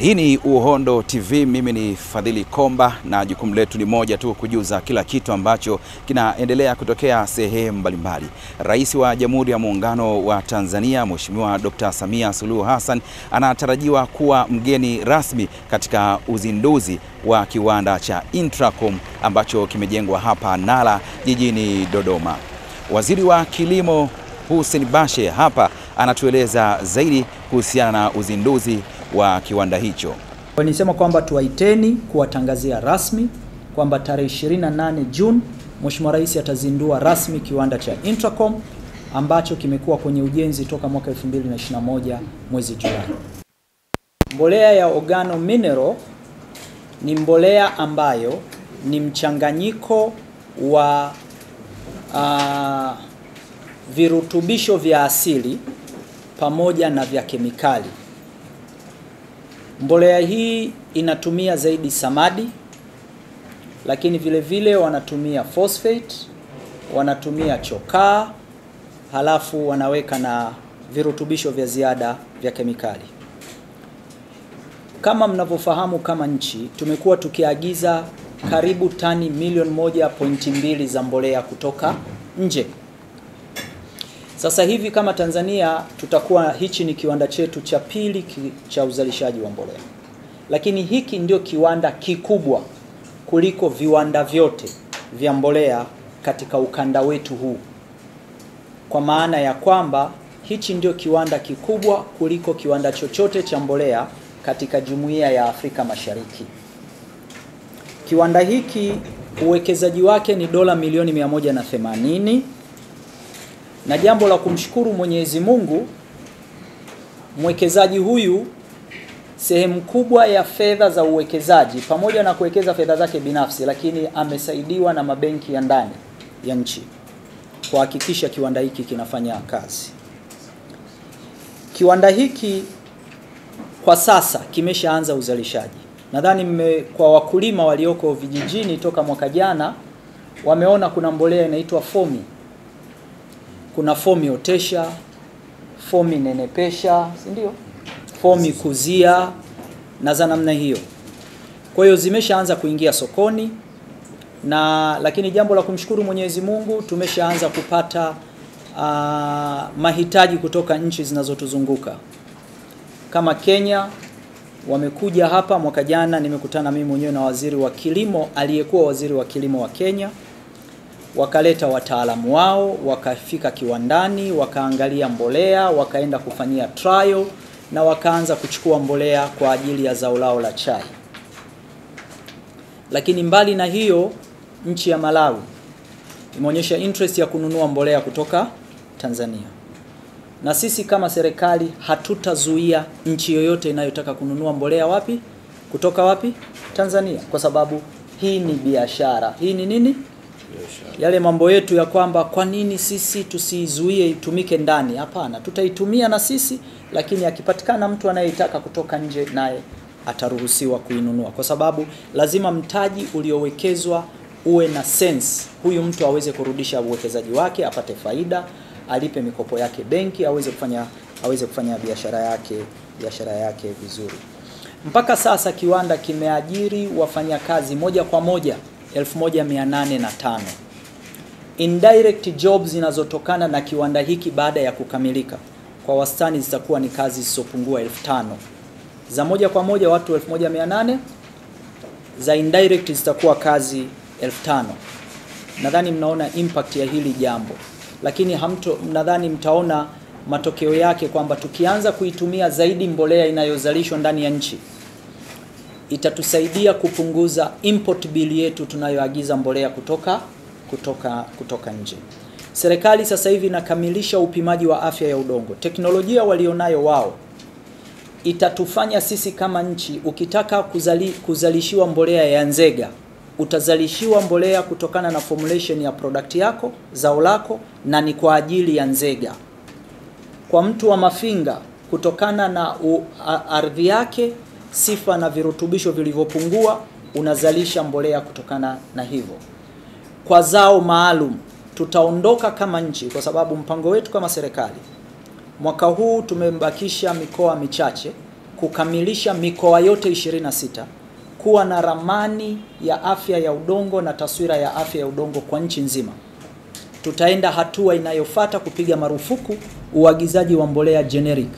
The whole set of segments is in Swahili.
Hii ni Uhondo TV, mimi ni Fadhili Komba na jukumu letu ni moja tu, kujuza kila kitu ambacho kinaendelea kutokea sehemu mbalimbali. Rais wa Jamhuri ya Muungano wa Tanzania Mheshimiwa Dr. Samia Suluhu Hassan anatarajiwa kuwa mgeni rasmi katika uzinduzi wa kiwanda cha Intracom ambacho kimejengwa hapa Nala jijini Dodoma. Waziri wa Kilimo Hussein Bashe hapa anatueleza zaidi kuhusiana na uzinduzi wa kiwanda hicho. Nisema kwamba tuwaiteni kuwatangazia rasmi kwamba tarehe 28 Juni Mheshimiwa Rais atazindua rasmi kiwanda cha Intracom ambacho kimekuwa kwenye ujenzi toka mwaka 2021 mwezi Julai. Mbolea ya Organo Mineral ni mbolea ambayo ni mchanganyiko wa virutubisho vya asili pamoja na vya kemikali. Mbolea hii inatumia zaidi samadi, lakini vile vile wanatumia phosphate, wanatumia chokaa, halafu wanaweka na virutubisho vya ziada vya kemikali. Kama mnavyofahamu, kama nchi tumekuwa tukiagiza karibu tani milioni 1.2 za mbolea kutoka nje. Sasa hivi kama Tanzania tutakuwa, hichi ni kiwanda chetu cha pili cha uzalishaji wa mbolea. Lakini hiki ndio kiwanda kikubwa kuliko viwanda vyote vya mbolea katika ukanda wetu huu. Kwa maana ya kwamba hichi ndio kiwanda kikubwa kuliko kiwanda chochote cha mbolea katika Jumuiya ya Afrika Mashariki. Kiwanda hiki uwekezaji wake ni dola milioni 180. Na jambo la kumshukuru Mwenyezi Mungu, mwekezaji huyu sehemu kubwa ya fedha za uwekezaji, pamoja na kuwekeza fedha zake binafsi, lakini amesaidiwa na mabenki ya ndani ya nchi kuhakikisha kiwanda hiki kinafanya kazi. Kiwanda hiki kwa sasa kimeshaanza uzalishaji. Nadhani kwa wakulima walioko vijijini toka mwaka jana wameona kuna mbolea inaitwa Fomi. Kuna Fomi otesha, Fomi nenepesha, si ndio? Fomi kuzia na za namna hiyo. Kwa hiyo zimeshaanza kuingia sokoni, lakini jambo la kumshukuru Mwenyezi Mungu, tumeshaanza kupata mahitaji kutoka nchi zinazotuzunguka. Kama Kenya wamekuja hapa mwaka jana, nimekutana mimi mwenyewe na waziri wa kilimo, aliyekuwa waziri wa kilimo wa Kenya. Wakaleta wataalamu wao, wakafika kiwandani, wakaangalia mbolea, wakaenda kufanyia trial na wakaanza kuchukua mbolea kwa ajili ya zao lao la chai. Lakini mbali na hiyo, nchi ya Malawi imeonyesha interest ya kununua mbolea kutoka Tanzania. Na sisi kama serikali hatutazuia nchi yoyote inayotaka kununua mbolea wapi? Kutoka wapi? Tanzania, kwa sababu hii ni biashara. Hii ni nini? Yale mambo yetu ya kwamba kwa nini sisi tusizuie itumike ndani? Hapana, tutaitumia na sisi, lakini akipatikana mtu anayetaka kutoka nje, naye ataruhusiwa kuinunua, kwa sababu lazima mtaji uliowekezwa uwe na sense. Huyu mtu aweze kurudisha uwekezaji wake, apate faida, alipe mikopo yake benki, aweze kufanya biashara yake vizuri. Mpaka sasa kiwanda kimeajiri wafanyakazi moja kwa moja 1805. Indirect jobs zinazotokana na kiwanda hiki baada ya kukamilika kwa wastani zitakuwa ni kazi zisizopungua 5000. Za moja kwa moja watu 1800, za indirect zitakuwa kazi 5000. Nadhani mnaona impact ya hili jambo. Lakini nadhani mtaona matokeo yake kwamba tukianza kuitumia zaidi mbolea inayozalishwa ndani ya nchi, itatusaidia kupunguza import bill yetu tunayoagiza mbolea kutoka nje. Serikali sasa hivi inakamilisha upimaji wa afya ya udongo. Teknolojia walionayo wao itatufanya sisi kama nchi, ukitaka kuzalishiwa mbolea ya nzega, utazalishiwa mbolea kutokana na formulation ya product yako, zao lako, na ni kwa ajili ya nzega. Kwa mtu wa Mafinga, kutokana na ardhi yake, sifa na virutubisho vilivyopungua, unazalisha mbolea kutokana na hivyo. Kwa zao maalum tutaondoka kama nchi, kwa sababu mpango wetu kama serikali mwaka huu tumembakisha mikoa michache kukamilisha mikoa yote 26 kuwa na ramani ya afya ya udongo na taswira ya afya ya udongo kwa nchi nzima. Tutaenda hatua inayofuata kupiga marufuku uagizaji wa mbolea generic.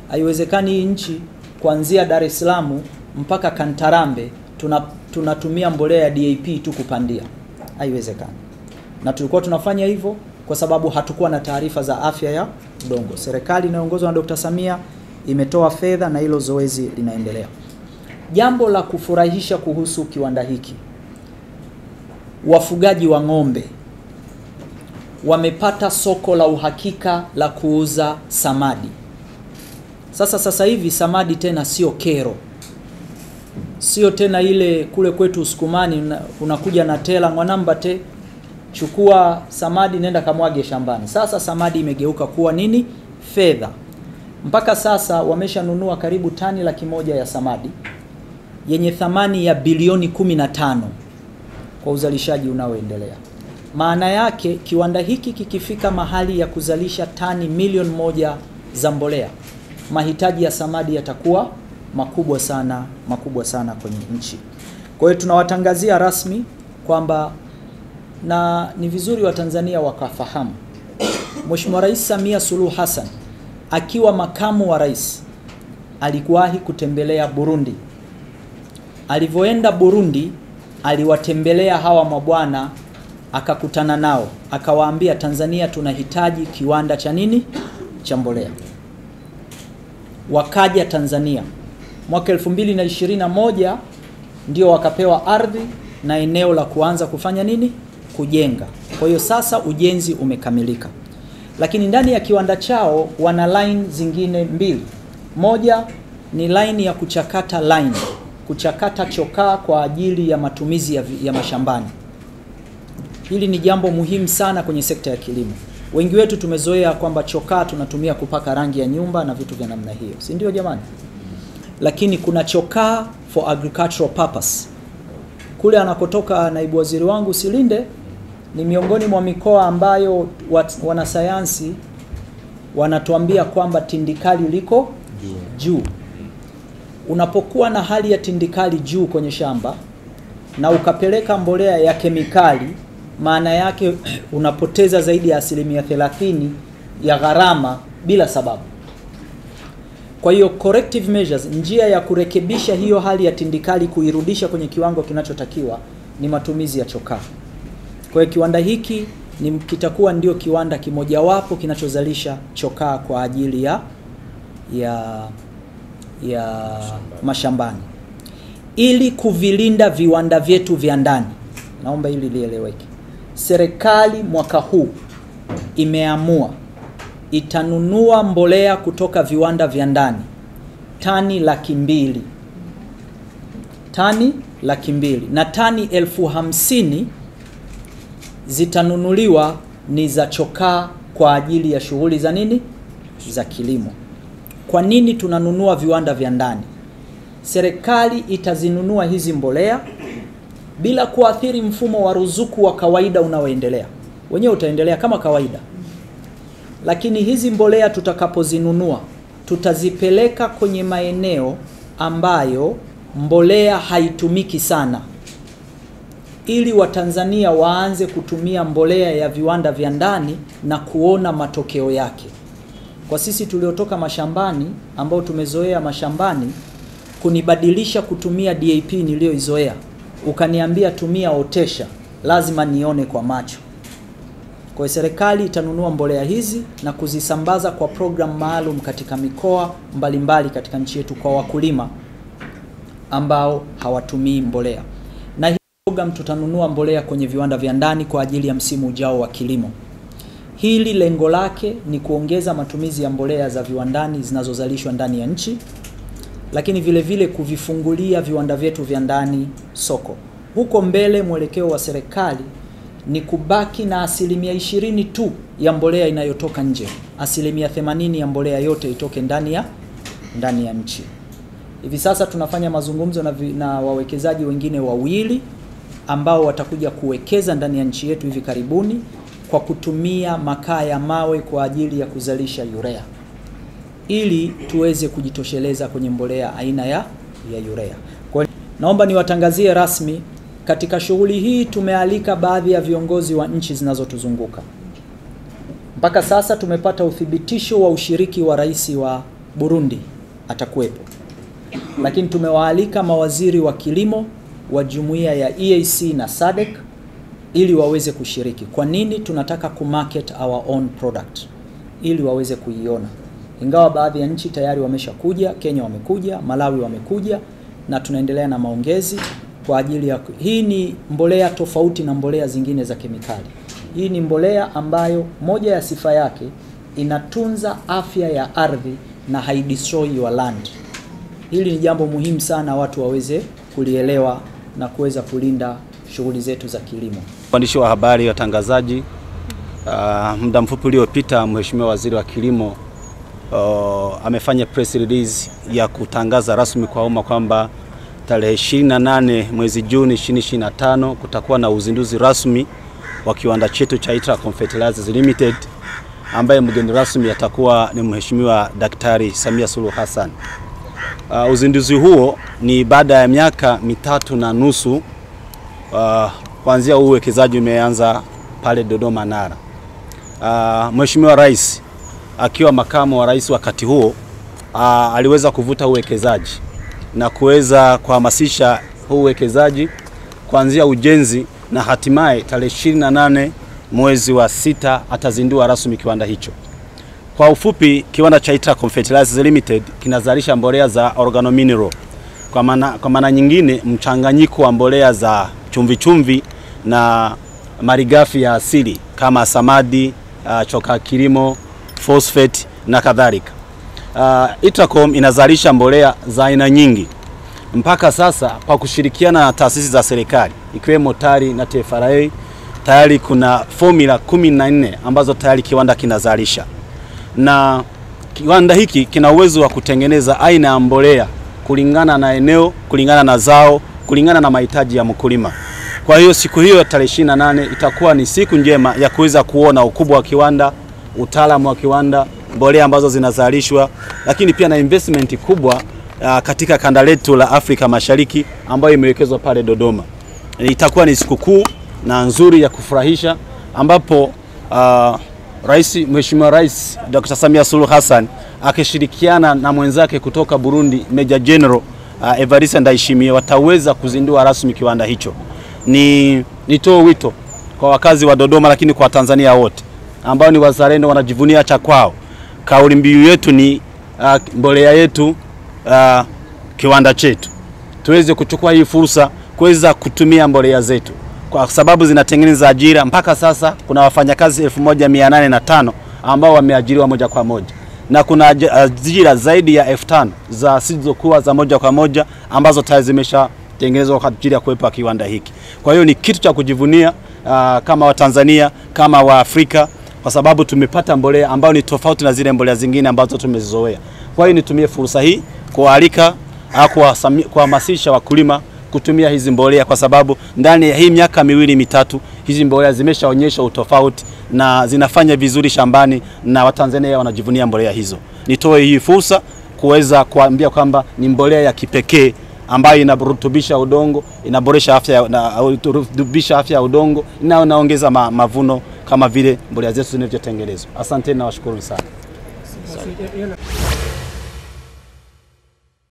Haiwezekani hii nchi kuanzia Dar es Salaam mpaka Kantarambe tunatumia mbolea ya DAP tu kupandia. Haiwezekani. Na tulikuwa tunafanya hivyo kwa sababu hatukuwa na taarifa za afya ya udongo. Serikali inayoongozwa na Dr. Samia imetoa fedha na hilo zoezi linaendelea. Jambo la kufurahisha kuhusu kiwanda hiki, wafugaji wa ng'ombe wamepata soko la uhakika la kuuza samadi. Sasa hivi samadi tena sio kero. Sio tena ile kule kwetu Usukumani unakuja na tela mwanamba te chukua samadi nenda kamwage shambani. Sasa samadi imegeuka kuwa nini? Fedha. Mpaka sasa wameshanunua karibu tani 100,000 ya samadi yenye thamani ya bilioni 15 kwa uzalishaji unaoendelea. Maana yake kiwanda hiki kikifika mahali ya kuzalisha tani milioni 1 za mbolea, mahitaji ya samadi yatakuwa makubwa sana kwenye nchi. Kwa hiyo tunawatangazia rasmi kwamba, na ni vizuri wa Tanzania wakafahamu, Mheshimiwa Rais Samia Suluhu Hassan akiwa makamu wa rais alikuwahi kutembelea Burundi. Alivyoenda Burundi aliwatembelea hawa mabwana, akakutana nao, akawaambia Tanzania tunahitaji kiwanda cha nini? Cha mbolea. Wakaja Tanzania. Mwaka 2021 ndio wakapewa ardhi na eneo la kuanza kufanya nini? Kujenga. Kwa hiyo sasa ujenzi umekamilika. Lakini ndani ya kiwanda chao wana line zingine 2. Moja ni line ya kuchakata chokaa kwa ajili ya matumizi ya mashambani. Hili ni jambo muhimu sana kwenye sekta ya kilimo. Wengi wetu tumezoea kwamba chokaa tunatumia kupaka rangi ya nyumba na vitu vya namna hiyo. Si ndio jamani? Lakini kuna chokaa for agricultural purpose. Kule anakotoka naibu waziri wangu Silinde ni miongoni mwa mikoa ambayo wanasayansi wanatuambia kwamba tindikali liko juu. Unapokuwa na hali ya tindikali juu kwenye shamba na ukapeleka mbolea ya kemikali, maana yake unapoteza zaidi ya 30% ya gharama bila sababu. Kwa hiyo corrective measures, njia ya kurekebisha hiyo hali ya tindikali kuirudisha kwenye kiwango kinachotakiwa ni matumizi ya chokaa. Kwa hiyo kiwanda hiki kitakuwa ndio kiwanda kimojawapo kinachozalisha chokaa kwa ajili ya mashambani. Ili kuvilinda viwanda vyetu vya ndani, naomba hili lieleweke. Serikali mwaka huu imeamua itanunua mbolea kutoka viwanda vya ndani tani 200,000. Tani 200,000 na tani 50,000 zitanunuliwa ni za chokaa kwa ajili ya shughuli za nini? Za kilimo. Kwa nini tunanunua viwanda vya ndani? Serikali itazinunua hizi mbolea bila kuathiri mfumo wa ruzuku wa kawaida unaoendelea. Wenyewe utaendelea kama kawaida. Lakini hizi mbolea tutakapozinunua, tutazipeleka kwenye maeneo ambayo mbolea haitumiki sana, ili Watanzania waanze kutumia mbolea ya viwanda vya ndani na kuona matokeo yake. Kwa sisi tuliotoka mashambani ambao tumezoea mashambani, kunibadilisha kutumia DAP niliyoizoea, ukaniambia tumia otesha, lazima nione kwa macho. Kwa hiyo serikali itanunua mbolea hizi na kuzisambaza kwa program maalum katika mikoa mbalimbali katika nchi yetu kwa wakulima ambao hawatumii mbolea. Na hii program tutanunua mbolea kwenye viwanda vya ndani kwa ajili ya msimu ujao wa kilimo. Hili lengo lake ni kuongeza matumizi ya mbolea za viwandani zinazozalishwa ndani ya nchi, lakini vile vile kuvifungulia viwanda vyetu vya ndani soko. Huko mbele mwelekeo wa serikali ni kubaki na 20% tu ya mbolea inayotoka nje. 80% ya mbolea yote itoke ndani ya nchi. Hivi sasa tunafanya mazungumzo na wawekezaji wengine wawili ambao watakuja kuwekeza ndani ya nchi yetu hivi karibuni kwa kutumia makaa ya mawe kwa ajili ya kuzalisha urea. ili tuweze kujitosheleza kwenye mbolea aina ya urea. Kwa naomba niwatangazie rasmi, katika shughuli hii tumealika baadhi ya viongozi wa nchi zinazotuzunguka. Mpaka sasa tumepata uthibitisho wa ushiriki wa rais wa Burundi, atakuwepo. Lakini tumewaalika mawaziri wa kilimo wa jumuiya ya EAC na SADC ili waweze kushiriki. Kwa nini? Tunataka kumarket our own product ili waweze kuiona. Ingawa baadhi ya nchi tayari wameshakuja, Kenya wamekuja, Malawi wamekuja, na tunaendelea na maongezi kwa ajili ya hii. Ni mbolea tofauti na mbolea zingine za kemikali. Hii ni mbolea ambayo moja ya sifa yake inatunza afya ya ardhi na haidestroy your land. Hili ni jambo muhimu sana watu waweze kulielewa na kuweza kulinda shughuli zetu za kilimo. Waandishi wa habari, watangazaji, muda mfupi uliopita Mheshimiwa Waziri wa Kilimo amefanya press release ya kutangaza rasmi kwa umma kwamba tarehe 28 mwezi Juni 2025 kutakuwa na uzinduzi rasmi wa kiwanda chetu cha Itracom Fertilizers Limited, ambaye mgeni rasmi atakuwa ni Mheshimiwa Daktari Samia Suluhu Hassan. Uzinduzi huo ni baada ya miaka 3.5 kuanzia uwekezaji umeanza pale Dodoma Nara. Mheshimiwa Rais akiwa makamu wa rais wakati huo aliweza kuvuta uwekezaji na kuweza kuhamasisha uwekezaji kuanzia ujenzi, na hatimaye tarehe 28 mwezi wa 6 atazindua rasmi kiwanda hicho. Kwa ufupi, kiwanda cha Itracom Fertilizers Limited kinazalisha mbolea za organomineral, kwa maana nyingine mchanganyiko wa mbolea za chumvi na malighafi ya asili kama samadi, choka kilimo, phosphate na kadhalika. Itracom inazalisha mbolea za aina nyingi. Mpaka sasa kwa kushirikiana na taasisi za serikali ikiwemo TARI na TFRA, tayari kuna formula 14 ambazo tayari kiwanda kinazalisha. Na kiwanda hiki kina uwezo wa kutengeneza aina ya mbolea kulingana na eneo, kulingana na zao, kulingana na mahitaji ya mkulima. Kwa hiyo siku hiyo tarehe 28 itakuwa ni siku njema ya kuweza kuona ukubwa wa kiwanda, utaalamu wa kiwanda, mbolea ambazo zinazalishwa, lakini pia na investment kubwa katika kanda letu la Afrika Mashariki ambayo imewekezwa pale Dodoma. Itakuwa ni siku kuu na nzuri ya kufurahisha, ambapo Mheshimiwa Rais Dr. Samia Suluhu Hassan akishirikiana na mwenzake kutoka Burundi Major General Evariste Ndayishimiye wataweza kuzindua rasmi kiwanda hicho. Nitoe wito kwa wakazi wa Dodoma, lakini kwa Tanzania wote ambao ni wazalendo, wanajivunia cha kwao. Kauli mbiu yetu ni mbolea yetu, kiwanda chetu. Tuweze kuchukua hii fursa kuweza kutumia mbolea zetu, kwa sababu zinatengeneza ajira. Mpaka sasa kuna wafanyakazi 1805 ambao wameajiriwa moja kwa moja, na kuna ajira zaidi ya 5000 za sizokuwa za moja kwa moja ambazo tayari zimeshatengenezwa kwa ajili ya kuwepo kiwanda hiki. Kwa hiyo ni kitu cha kujivunia kama Watanzania, kama Waafrika, kwa sababu tumepata mbolea ambayo ni tofauti na zile mbolea zingine ambazo tumezizoea. Kwa hiyo nitumie fursa hii kualika kuhamasisha wakulima kutumia hizi mbolea, kwa sababu ndani ya hii miaka 2-3 hizi mbolea zimeshaonyesha utofauti na zinafanya vizuri shambani, na Watanzania wanajivunia mbolea hizo. Nitoe hii fursa kuweza kuambia kwamba ni mbolea ya kipekee ambayo inaburutubisha udongo, inaboresha afya ya udongo, na inaongeza mavuno kama vile mbolea zetu zinavyotengenezwa. Asante na washukuru sana.